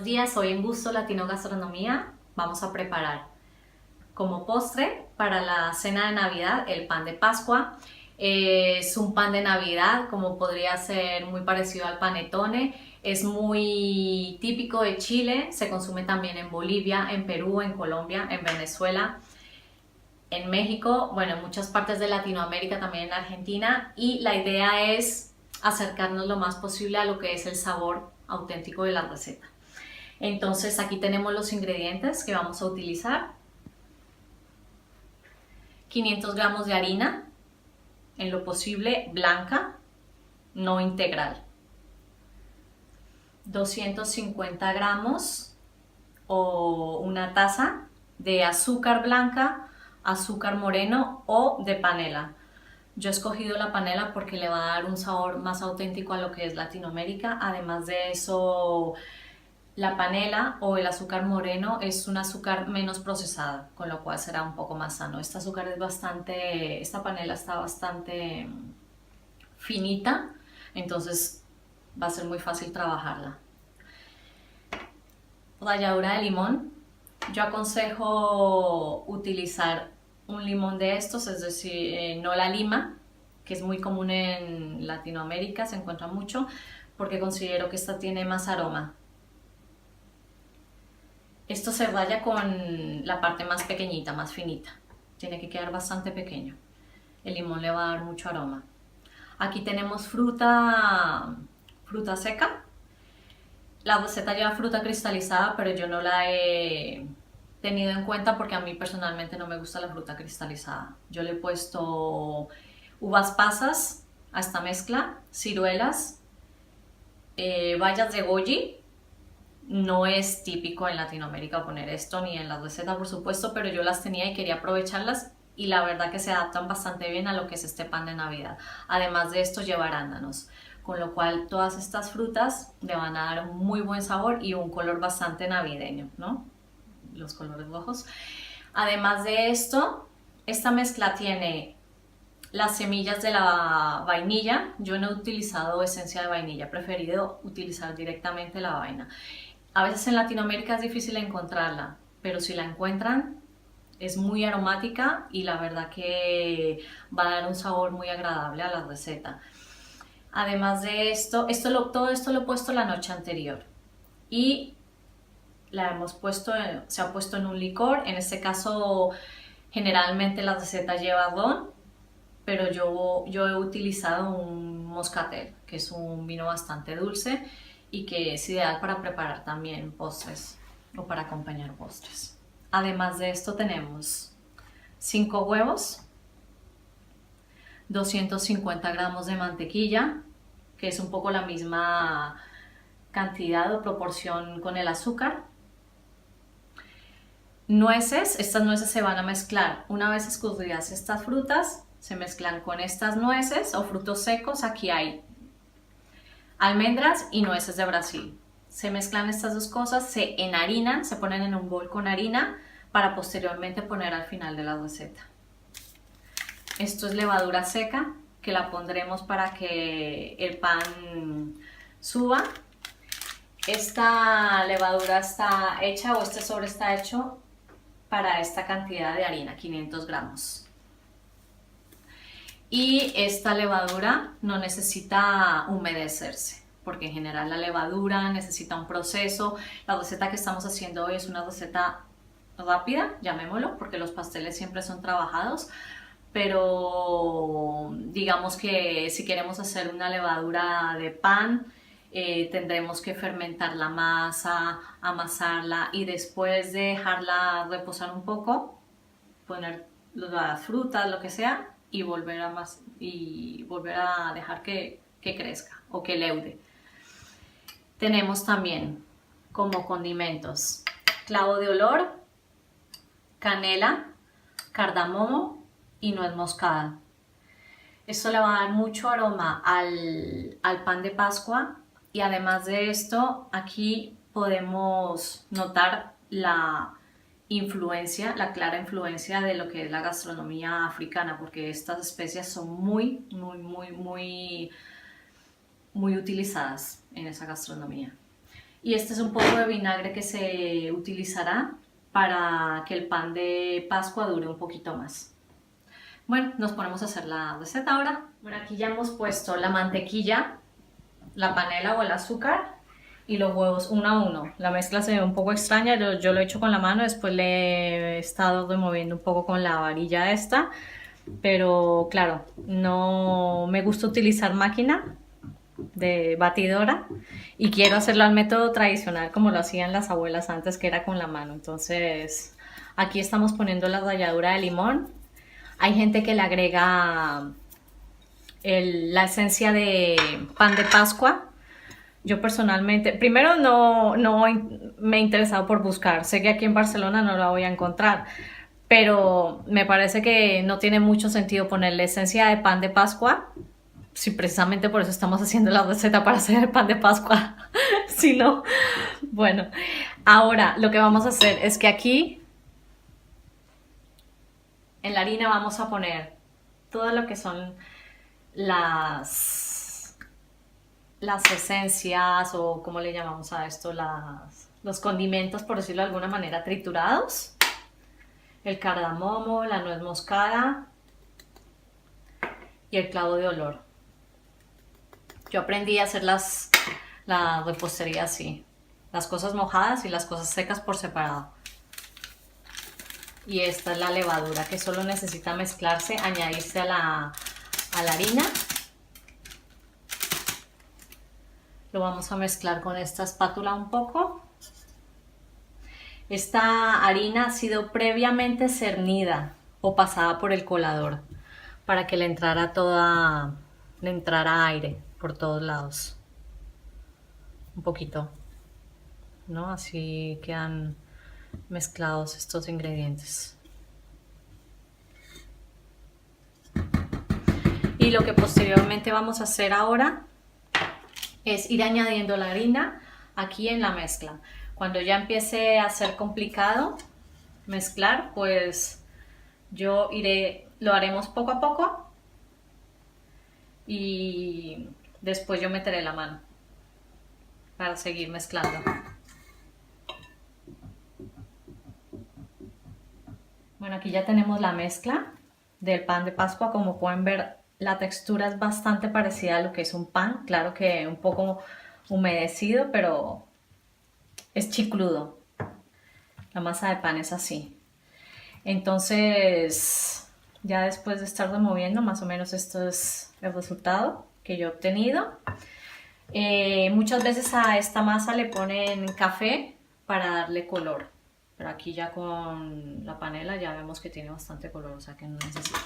días, hoy en Gusto Latino Gastronomía vamos a preparar como postre para la cena de Navidad el pan de Pascua. Es un pan de Navidad, como podría ser muy parecido al panettone. Es muy típico de Chile, se consume también en Bolivia, en Perú, en Colombia, en Venezuela, en México, bueno, en muchas partes de Latinoamérica, también en Argentina. Y la idea es acercarnos lo más posible a lo que es el sabor auténtico de la receta. Entonces aquí tenemos los ingredientes que vamos a utilizar. 500 gramos de harina, en lo posible blanca, no integral. 250 gramos o una taza de azúcar blanca, azúcar moreno o de panela. Yo he escogido la panela porque le va a dar un sabor más auténtico a lo que es Latinoamérica. Además de eso, la panela o el azúcar moreno es un azúcar menos procesada, con lo cual será un poco más sano. Esta panela está bastante finita, entonces va a ser muy fácil trabajarla. Ralladura de limón. Yo aconsejo utilizar un limón de estos, es decir, no la lima, que es muy común en Latinoamérica, se encuentra mucho, porque considero que esta tiene más aroma. Esto se raya con la parte más pequeñita, más finita. Tiene que quedar bastante pequeño. El limón le va a dar mucho aroma. Aquí tenemos fruta seca. La receta lleva fruta cristalizada, pero yo no la he tenido en cuenta porque a mí personalmente no me gusta la fruta cristalizada. Yo le he puesto uvas pasas a esta mezcla, ciruelas, bayas de goji. No es típico en Latinoamérica poner esto, ni en la receta por supuesto, pero yo las tenía y quería aprovecharlas y la verdad que se adaptan bastante bien a lo que es este pan de Navidad. Además de esto lleva arándanos, con lo cual todas estas frutas le van a dar un muy buen sabor y un color bastante navideño, ¿no? Los colores rojos. Además de esto, esta mezcla tiene las semillas de la vainilla. Yo no he utilizado esencia de vainilla, he preferido utilizar directamente la vaina. A veces en Latinoamérica es difícil encontrarla, pero si la encuentran es muy aromática y la verdad que va a dar un sabor muy agradable a la receta. Además de esto, todo esto lo he puesto la noche anterior y se ha puesto en un licor. En este caso generalmente la receta lleva ron, pero yo he utilizado un moscatel, que es un vino bastante dulce y que es ideal para preparar también postres o para acompañar postres. Además de esto tenemos 5 huevos, 250 gramos de mantequilla, que es un poco la misma cantidad o proporción con el azúcar. Nueces, estas nueces se van a mezclar. Una vez escurridas estas frutas, se mezclan con estas nueces o frutos secos. Aquí hay almendras y nueces de Brasil. Se mezclan estas dos cosas, se enharinan, se ponen en un bol con harina para posteriormente poner al final de la receta. Esto es levadura seca, que la pondremos para que el pan suba. Esta levadura está hecha, o este sobre está hecho para esta cantidad de harina, 500 gramos. Y esta levadura no necesita humedecerse, porque en general la levadura necesita un proceso. La receta que estamos haciendo hoy es una receta rápida, llamémoslo, porque los pasteles siempre son trabajados, pero digamos que si queremos hacer una levadura de pan, tendremos que fermentar la masa, amasarla y después de dejarla reposar un poco, poner las frutas, lo que sea, y volver a dejar que crezca o que leude. Tenemos también como condimentos clavo de olor, canela, cardamomo y nuez moscada. Esto le va a dar mucho aroma al pan de Pascua y además de esto aquí podemos notar la clara influencia de lo que es la gastronomía africana, porque estas especias son muy utilizadas en esa gastronomía. Y este es un poco de vinagre que se utilizará para que el pan de Pascua dure un poquito más. Bueno, nos ponemos a hacer la receta ahora. Bueno, aquí ya hemos puesto la mantequilla, la panela o el azúcar y los huevos uno a uno. La mezcla se ve un poco extraña, yo lo he hecho con la mano, después le he estado removiendo un poco con la varilla esta, pero claro, no me gusta utilizar máquina de batidora y quiero hacerlo al método tradicional como lo hacían las abuelas antes, que era con la mano. Entonces aquí estamos poniendo la ralladura de limón. Hay gente que le agrega la esencia de pan de Pascua. Yo personalmente, primero no me he interesado por buscar, sé que aquí en Barcelona no la voy a encontrar, pero me parece que no tiene mucho sentido ponerle esencia de pan de Pascua, si precisamente por eso estamos haciendo la receta para hacer el pan de Pascua. Si no, bueno, ahora lo que vamos a hacer es que aquí en la harina vamos a poner todo lo que son las esencias o como le llamamos a esto, los condimentos, por decirlo de alguna manera, triturados. El cardamomo, la nuez moscada y el clavo de olor. Yo aprendí a hacer la repostería así, las cosas mojadas y las cosas secas por separado. Y esta es la levadura que solo necesita mezclarse, añadirse a la harina. Lo vamos a mezclar con esta espátula un poco. Esta harina ha sido previamente cernida o pasada por el colador para que le entrara aire por todos lados. Un poquito, ¿no? Así quedan mezclados estos ingredientes. Y lo que posteriormente vamos a hacer ahora es ir añadiendo la harina aquí en la mezcla. Cuando ya empiece a ser complicado mezclar, pues lo haremos poco a poco y después yo meteré la mano para seguir mezclando. Bueno, aquí ya tenemos la mezcla del pan de Pascua. Como pueden ver, la textura es bastante parecida a lo que es un pan. Claro que un poco humedecido, pero es chicludo. La masa de pan es así. Entonces, ya después de estar removiendo, más o menos esto es el resultado que yo he obtenido. Muchas veces a esta masa le ponen café para darle color. Pero aquí ya con la panela ya vemos que tiene bastante color, o sea que no necesita.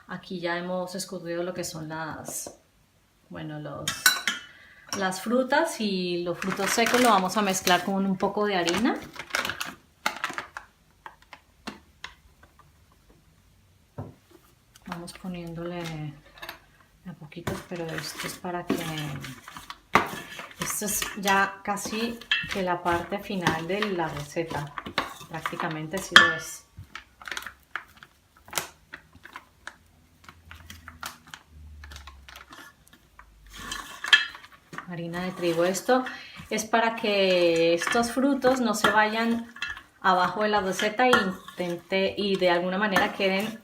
Aquí ya hemos escurrido lo que son las frutas y los frutos secos lo vamos a mezclar con un poco de harina. Vamos poniéndole a poquitos, pero esto es para que... Esto es ya casi que la parte final de la receta. Prácticamente sí lo es. Harina de trigo. Esto es para que estos frutos no se vayan abajo de la receta y de alguna manera queden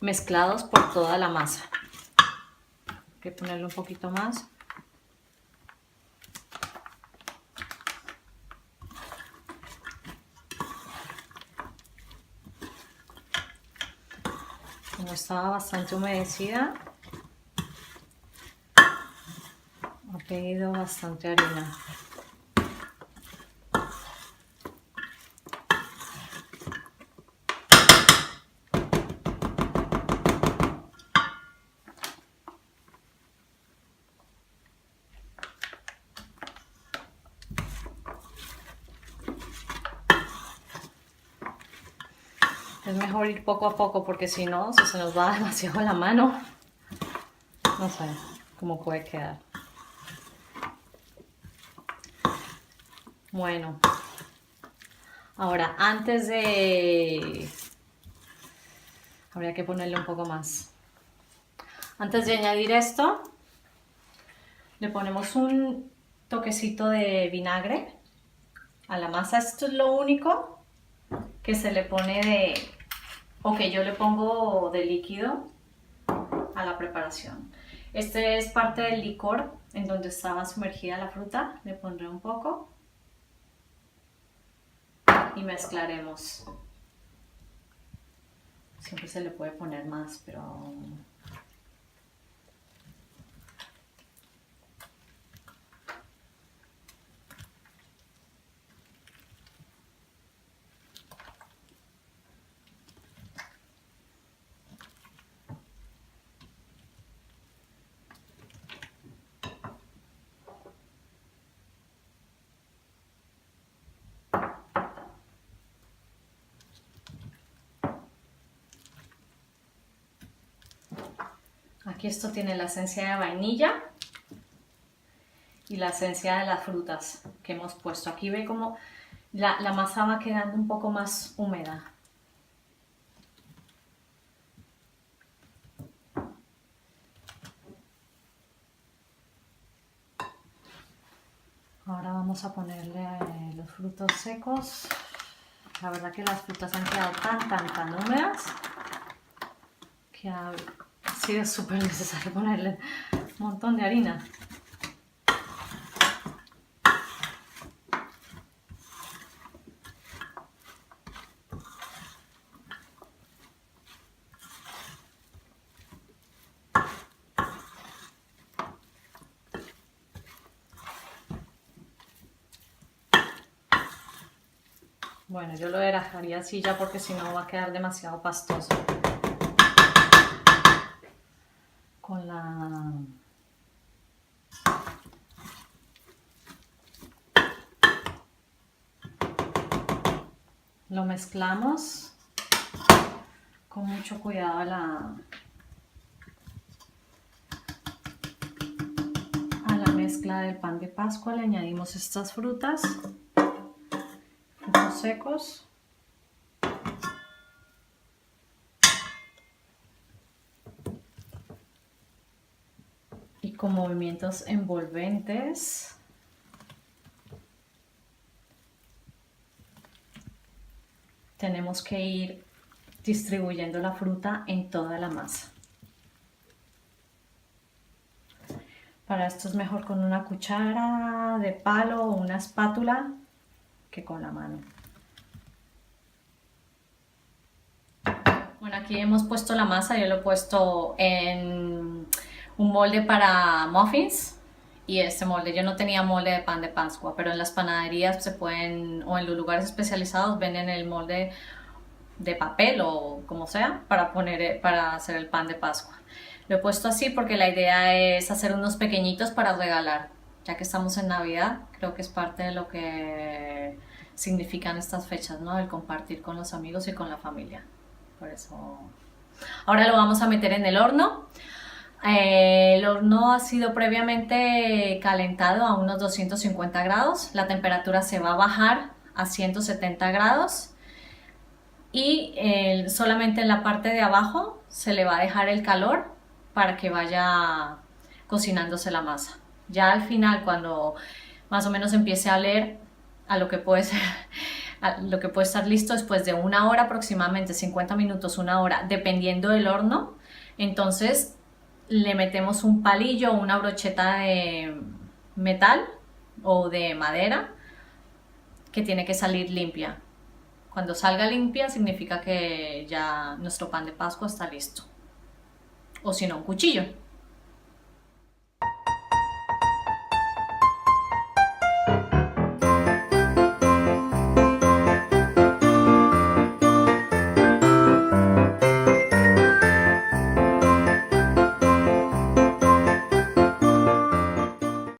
mezclados por toda la masa. Hay que ponerle un poquito más. Como estaba bastante humedecida, ha pedido bastante harina. Es mejor ir poco a poco porque si no, si se nos va demasiado la mano, no sé cómo puede quedar. Bueno, ahora habría que ponerle un poco más. Antes de añadir esto, le ponemos un toquecito de vinagre a la masa. Esto es lo único que se le pone o que yo le pongo de líquido a la preparación. Este es parte del licor en donde estaba sumergida la fruta. Le pondré un poco y mezclaremos. Siempre se le puede poner más, pero aquí esto tiene la esencia de vainilla y la esencia de las frutas que hemos puesto. Aquí ve como la masa va quedando un poco más húmeda. Ahora vamos a ponerle los frutos secos. La verdad que las frutas han quedado tan húmedas que ha sido súper necesario ponerle un montón de harina. Bueno, yo lo dejaría así ya porque si no va a quedar demasiado pastoso. Con lo mezclamos con mucho cuidado a la mezcla del pan de Pascua. Le añadimos estas frutos secos. Y con movimientos envolventes tenemos que ir distribuyendo la fruta en toda la masa. Para esto es mejor con una cuchara de palo o una espátula que con la mano. Bueno, aquí hemos puesto la masa. Yo lo he puesto en un molde para muffins y este molde, yo no tenía molde de pan de Pascua, pero en las panaderías se pueden, o en los lugares especializados venden el molde de papel o como sea para hacer el pan de Pascua. Lo he puesto así porque la idea es hacer unos pequeñitos para regalar, ya que estamos en Navidad. Creo que es parte de lo que significan estas fechas, ¿no? El compartir con los amigos y con la familia. Por eso ahora lo vamos a meter en el horno. El horno ha sido previamente calentado a unos 250 grados. La temperatura se va a bajar a 170 grados y solamente en la parte de abajo se le va a dejar el calor para que vaya cocinándose la masa. Ya al final, cuando más o menos empiece a oler a lo que puede ser, a lo que puede estar listo después de una hora aproximadamente, 50 minutos, una hora, dependiendo del horno, entonces le metemos un palillo o una brocheta de metal o de madera que tiene que salir limpia. Cuando salga limpia significa que ya nuestro pan de Pascua está listo. O si no, un cuchillo.